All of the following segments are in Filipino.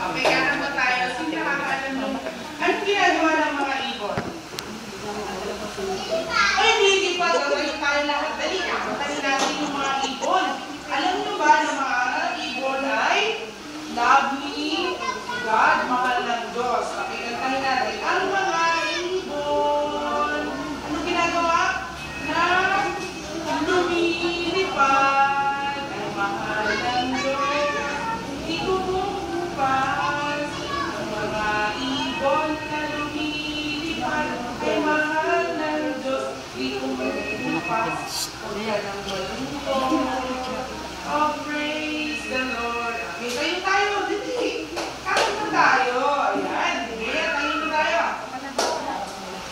Okay, kanan mo tayo. Sino nakakaalam mo? Anong ginagawa ng mga ibon? Ay, hindi pa. Gagawin tayo lahat. Dali na. Patayin natin yung mga ibon. Alam nyo ba na mga ibon ay love me, God, mahal ng Diyos. Pakikantahin natin. Ang mga ibon, anong ginagawa? Na lumilipad. Ang mahal ng Diyos. Di kumukupas. Ang mga ibon na lumilipad. Ay mahal ng Diyos. Di kumukupas. Huwag ka ng malungkot. Oh, praise the Lord. Okay, tayo tayo. Dito. Kain na tayo. Ayan. Sige, tayo na tayo.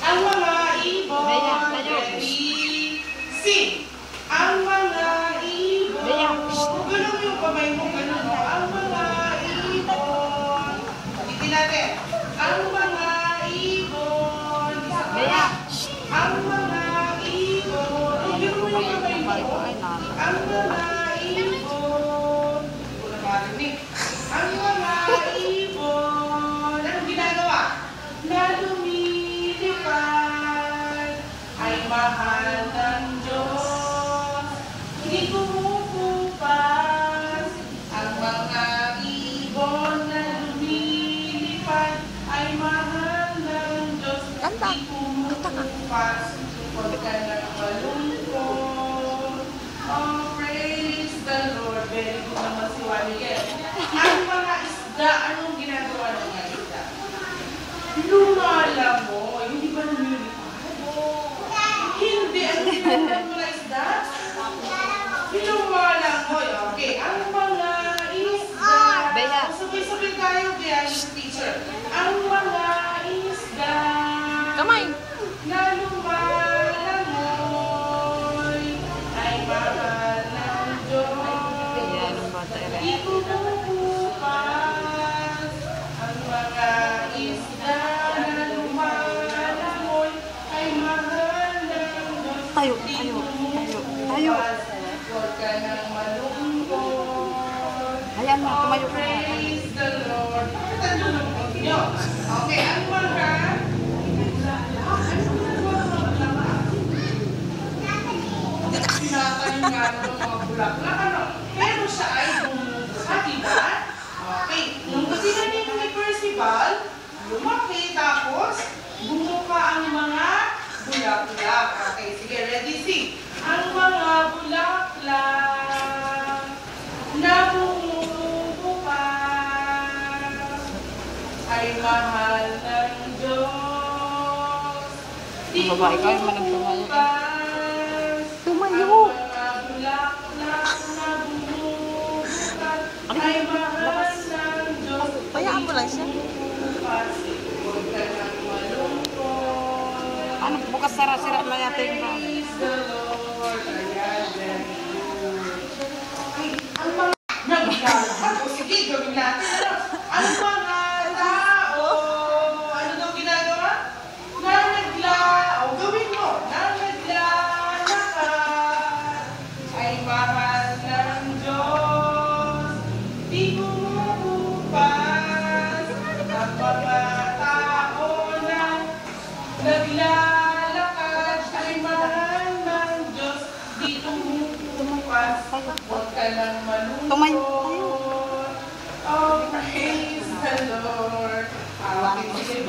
Ang mga ibon. Ready, sing. Ang mga ibon. Ganun yung kamay mo. Ganun mo. Ang mga ibon. Ulitin natin. Ang mga ibon. Isa pa. Ang mga ibon. Ganun mo yung kamay mo. Ang mga ibon. Hindi ko na marinig. Ang mga ibon. Anong ginagawa? Na lumilipad. Ay mahal ng Diyos. Hindi kumukupas. Ang mga ibon na lumilipad. Ay mahal ng Diyos. Hindi kumukupas. Huwag ka nang malungkot. Oh, praise the Lord. Very good naman si Juan Miguel. Ang mga isda, anong ginagawa ng mga isda? Lumalangoy. Hindi ba lumilipad? Hindi. Anong ginagawa ng mga isda? Lumalangoy. Okay. Ang mga isda. Sabay-sabay tayo, Bea, yung teacher. Ang mga isda. Kamay. Na lumalangoy. Ay mahal ng Diyos. Di kumukupas. Ang mga isda na lumalangoy. Ay mahal ng Diyos. Tayo. Huwag ka nang malungkot. Ayan mo, tumayo ka na. Praise the Lord. Tanong nyo. Okay, ang mga sinatayin nga ng mga bulaklak. Ano? Pero siya ay bumubuka, diba? Okay. Nung tinanin ni Percival, lumaki, tapos bumuka ang mga bulaklak. Okay, sige, ready, sing. Ang mga bulaklak na bumubukas ay mahal ng Diyos. Di Babae ka, yung manang tumayo. Tumayo! Ang mga bulaklak na bumubukas ay mahal ng Diyos. Payaan mo lang siya. Huwag ka nang malungkot. Ano, bukas sira-sira na yata yung ba? Praise the Lord. Ayan, very good. Okay, ang mga naglalakad. O sige, gawin natin. Ang mga tao, ano daw ginagawa? Gawin mo. Na naglalakad ay mahal ng Diyos. Di kumukupas. Ang mga tao na naglalakad ay mahal ng Diyos. Di kumukupas. Huwag ka nang Tumayo. malungkot. Oh, praise the Lord. Okay, sige.